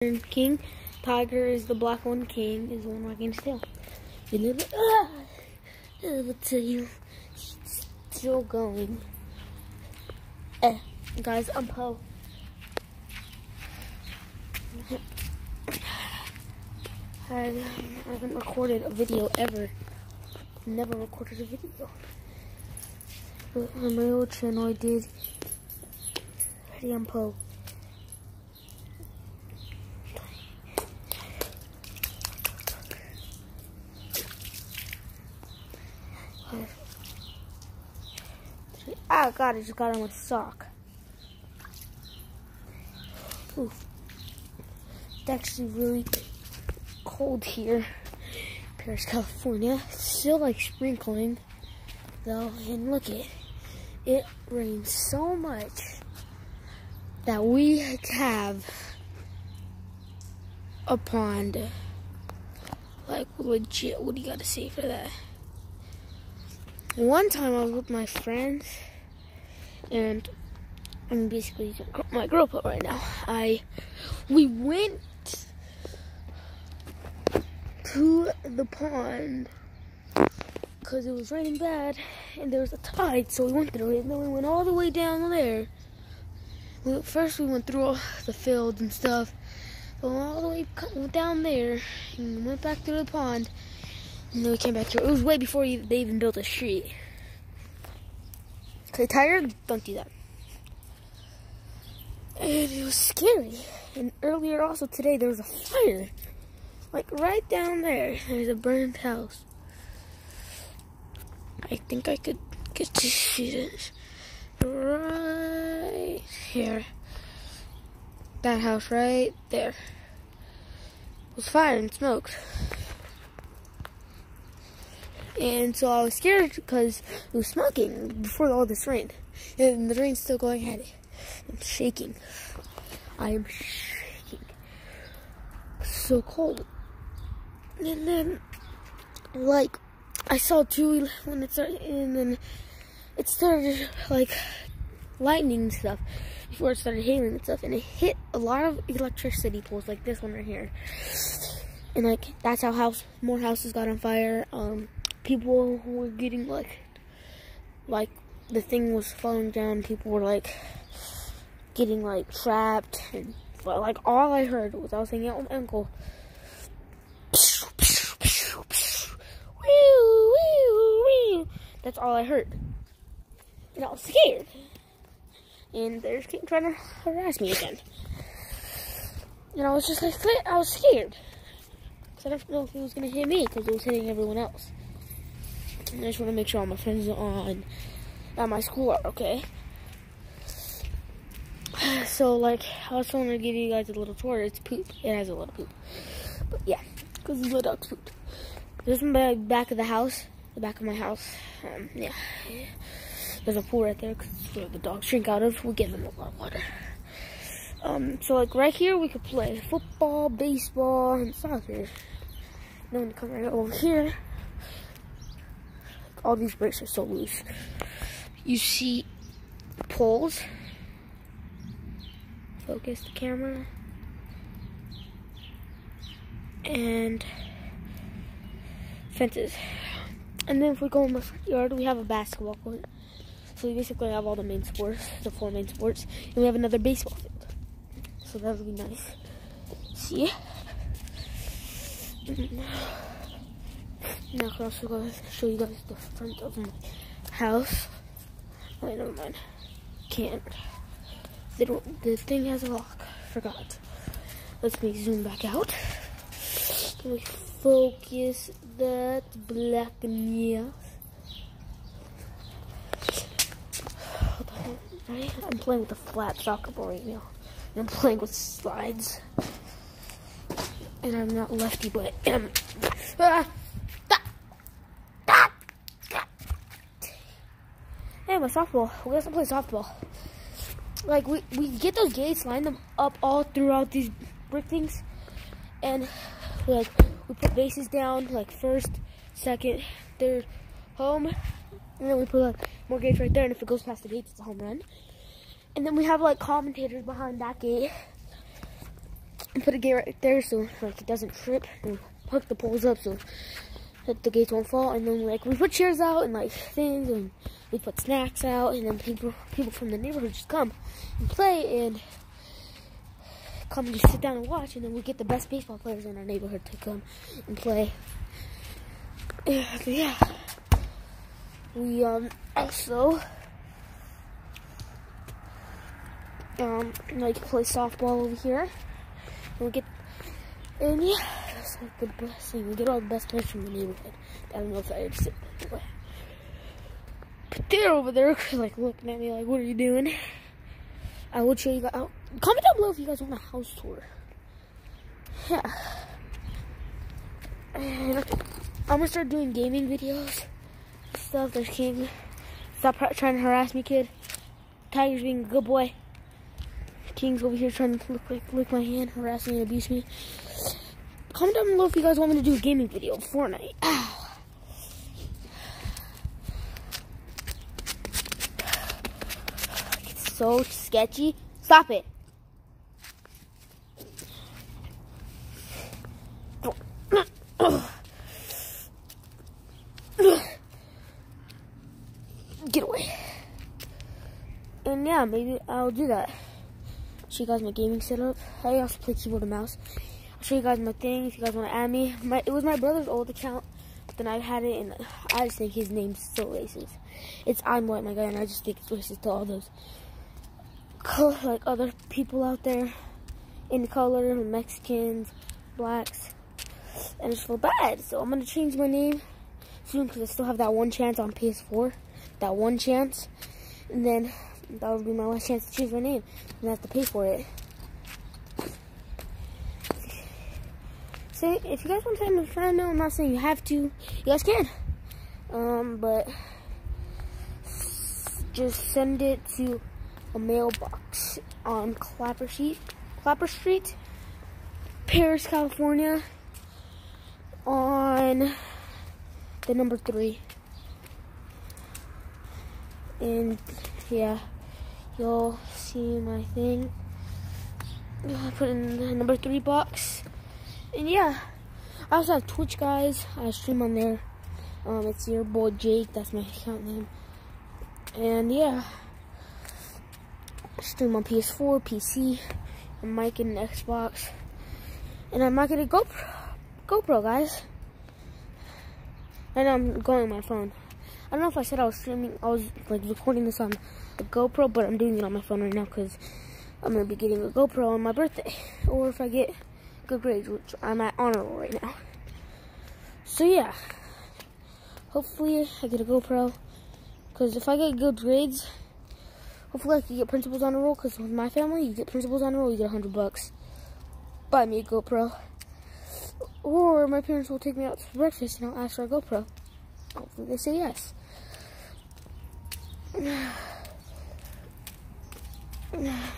King. Tiger is the black one. King is the one wagging his tail. Little tail. Still going. Guys, I'm Poe. I haven't recorded a video ever. Never recorded a video. But on my old channel I did. Ready, I'm Poe. Oh God, I just got on my sock. Oof. It's actually really cold here, Paris, California. It's still like sprinkling though, and look it rains so much that we have a pond. Like legit, what do you gotta say for that? One time I was with my friends, and I'm basically my girlfriend right now. We went to the pond because it was raining bad and there was a tide, so we went through it, and then we went all the way down there. First we went through all the fields and stuff, but went all the way down there and went back through the pond, and then we came back here. It was way before they even built a street. Okay, Tiger, don't do that. And it was scary. And earlier also today there was a fire. Like right down there, there's a burned house. I think I could get to see it. Right here. That house right there. It was fire and smoked. And so I was scared because it was smoking before all this rain. And the rain's still going ahead. I'm shaking. I am shaking. So cold. And then, like, I saw two when it started, and then it started, like, lightning and stuff before it started hailing and stuff. And it hit a lot of electricity poles, like this one right here. And, like, that's how more houses got on fire. People were getting, like the thing was falling down. People were, like, getting, like, trapped. And, like, all I heard was, I was hanging out with my uncle. That's all I heard. And I was scared. And they're trying to harass me again. And I was just like, I was scared. Because I didn't know if it was going to hit me, because it was hitting everyone else. And I just want to make sure all my friends at my school are okay. So, like, I was trying to give you guys a little tour. It's poop. It has a little poop. But, yeah, because my dog's pooped. This is the back of the house. The back of my house. Yeah. There's a pool right there, because it's where the dogs drink out of. We give them a lot of water. So, like, right here, we could play football, baseball, and soccer. Then we come right over here. All these bricks are so loose. You see poles. Focus the camera. And fences. And then if we go in the front yard, we have a basketball court. So we basically have all the main sports, the 4 main sports. And we have another baseball field. So that would be nice. See? Now I can also go show you guys the front of my house. Wait, never mind. Can't. The thing has a lock. Forgot. Let's zoom back out. Can we focus that black nails? Right? I'm playing with a flat soccer ball right now. And I'm playing with slides. And I'm not lefty, but am. Hey, my softball. We have to play softball. Like, we get those gates, line them up all throughout these brick things. And, like, we put bases down, like, first, second, third, home. And then we put, like, more gates right there. And if it goes past the gates, it's a home run. And then we have, like, commentators behind that gate. put a gate right there so like it doesn't trip, and hook the poles up so that the gates won't fall. And then like we put chairs out and like things, and we put snacks out, and then people from the neighborhood just come and play and come and just sit down and watch. And then we get the best baseball players in our neighborhood to come and play. Yeah, we also like play softball over here. And yeah, that's like the best thing. We get all the best players from the neighborhood. I don't know if I just said that. But they're over there, like looking at me like, "What are you doing?" I would show you guys. Comment down below if you guys want a house tour. Yeah. And I'm gonna start doing gaming videos, stuff. There's King. Stop trying to harass me, kid. Tiger's being a good boy. King's over here trying to lick my hand, harass me, and abuse me. Comment down below if you guys want me to do a gaming video. Fortnite. Ow. It's so sketchy. Stop it. Get away. And yeah, maybe I'll do that. Show you guys my gaming setup. I also play keyboard and mouse. I'll show you guys my thing if you guys want to add me. It was my brother's old account, but then I had it, and I just think his name's so racist. It's I'm White, my guy, and I just think it's racist to all those like other people out there in color, Mexicans, blacks, and I just feel bad. So I'm gonna change my name soon because I still have that one chance on PS4, that one chance, and then that would be my last chance to choose my name, and I have to pay for it. So if you guys want to tell me a friend, no, I'm not saying you have to. You guys can, but just send it to a mailbox on Clapper Street, Paris, California, on the number 3. And yeah, you'll see my thing. I put in the number 3 box. And yeah, I also have Twitch, guys. I stream on there. It's your boy Jake. That's my account name. And yeah, I stream on PS4, PC, a mic, and an Xbox. And I might get a GoPro, guys. And I'm going on my phone. I don't know if I said I was streaming. I was like recording this on a GoPro, but I'm doing it on my phone right now because I'm gonna be getting a GoPro on my birthday, or if I get good grades, which I'm at honor roll right now. So yeah, hopefully I get a GoPro, because if I get good grades, hopefully I can get principals honor roll, because with my family, you get principals honor roll, you get $100. Buy me a GoPro. Or my parents will take me out to breakfast and I'll ask for a GoPro. Hopefully they say yes.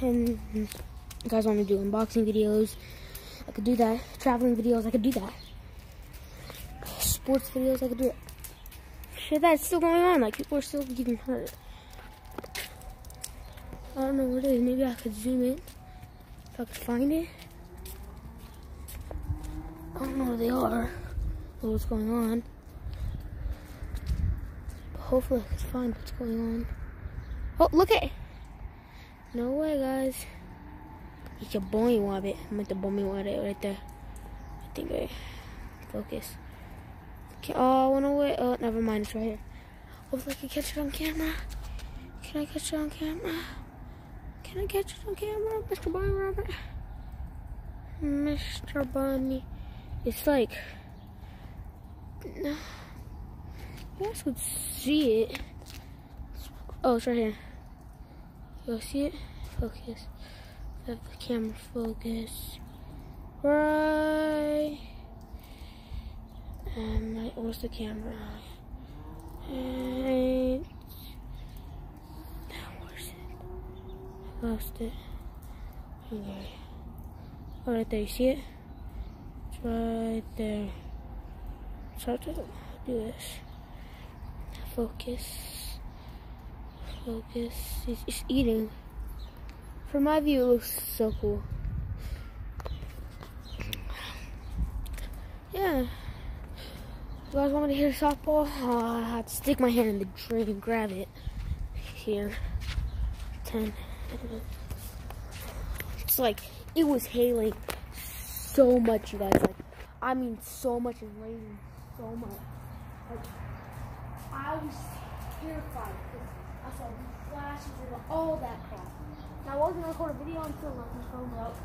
And you guys want me to do unboxing videos, I could do that. Traveling videos, I could do that. Sports videos, I could do it. Shit, that's still going on. Like, people are still getting hurt. I don't know what it is. Maybe I could zoom in if I could find it. I don't know where they are or what's going on. But hopefully I can find what's going on. Oh, look at it. No way, guys. It's a boy wabbit. I'm at the bommy wabbit right there. I think I focus. Okay, oh, went away. Oh, never mind. It's right here. Hopefully I can catch it on camera. Can I catch it on camera? Can I catch it on camera, Mr. Bunny Rabbit? Mr. Bunny. It's like, no. You guys could see it. Oh, it's right here. You guys see it? Focus. Have the camera focus. Right. And where's the camera? And where's it? I lost it. Okay. Oh, right there. You see it? It's right there. So I have to do this. Focus. Focus. It's eating. From my view, it looks so cool. yeah. You guys want me to hit a softball? Oh, I have to stick my hand in the drain and grab it. Here. 10. It's like, it was hailing so much, you guys. Like, I mean, so much, and raining so much. Like, I was terrified because I saw these flashes and all that crap. Now, I wasn't going to record a video until my phone broke.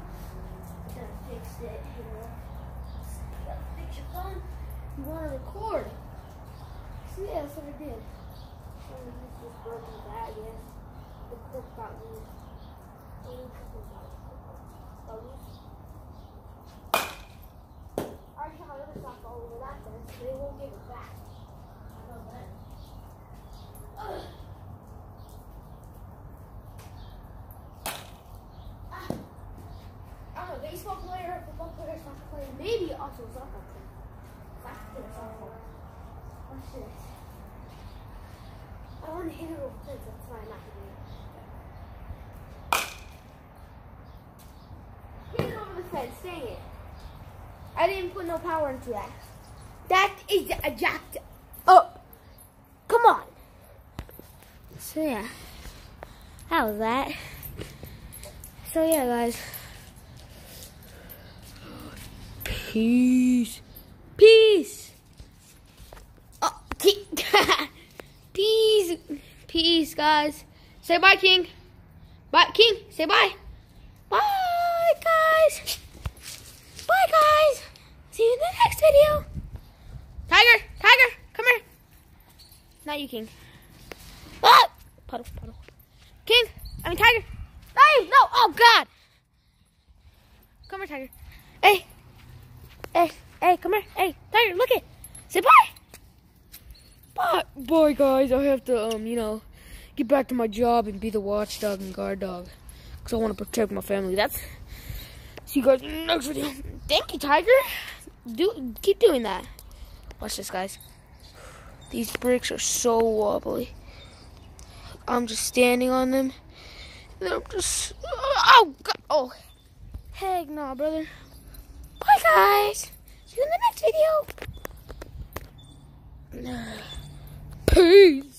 Then I fixed it, you know. You gotta fix your phone. You want to record. So, yeah, that's what I did. This just broke the bag, I guess. The clip got loose. I already have other stuff all over that fence, so they won't give it back. I know that. I'm a baseball player, a football player, soccer player, maybe also a softball player. I have to play softball. Oh shit. I want to hit it over the fence, that's why I'm not doing it. Hit it over the fence, dang it. I didn't put no power into that. That is a jacked up. Come on. So yeah, how was that? So yeah, guys. Peace. Peace. Oh, peace. Peace, guys. Say bye, King. Bye, King. Say bye. Bye, guys. Bye, guys. See you in the next video. Tiger, Tiger, come here. Not you, King. Ah! Puddle, puddle. King, Tiger. No, no, oh, God. Come here, Tiger. Hey. Hey, hey, come here. Hey, Tiger, look it. Say bye. Bye. Bye, guys. I have to, you know, get back to my job and be the watchdog and guard dog. Because I want to protect my family. That's... See you guys in the next video. Thank you, Tiger. Keep doing that. Watch this, guys. These bricks are so wobbly. I'm just standing on them. And I'm just... Oh, God. Oh. Heck no, brother. Bye, guys. See you in the next video. Peace.